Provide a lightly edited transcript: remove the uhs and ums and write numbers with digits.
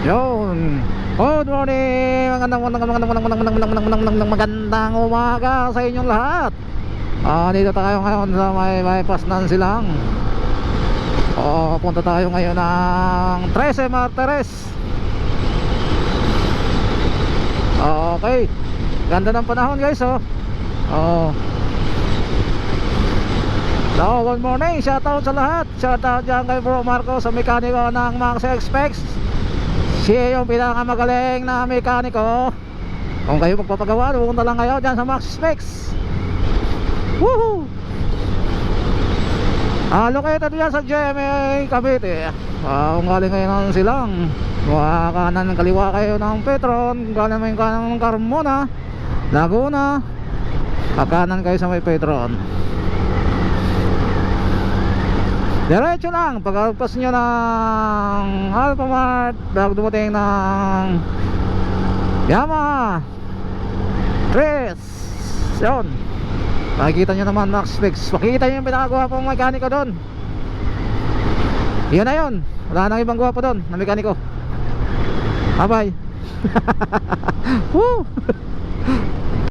Yun. Good morning. Magandang umaga sa inyong lahat. Dito tayo ngayon sa may bypass ng Silang. Punta tayo ngayon ng 13 Martires. Okay. Ganda ng panahon, guys, oh. So, good morning. Shoutout sa lahat. Shoutout dyan kay Bro Marco sa mekaniko ng Max Specs. Siya yung pinakamagaling na mekaniko. Kung kayo magpapagawa, pupunta lang kayo dyan sa Max Specs. Woohoo! Located yan sa GMA Cavite. Kung galing kayo ng Silang, kanan kaliwa kayo ng Petron. Galing may kanan ng Carmona, Laguna, kanan kayo sa may Petron. Diretso lang, pagkalpas nyo ng Alphamart, bago dumating ng Yamaha Tres. Yun, makikita nyo naman Max Specs. Makikita nyo yung pinakagawa pong mekaniko doon. Yun na yun, wala nang ibang gwapo doon na mekaniko. Bye bye. Woo!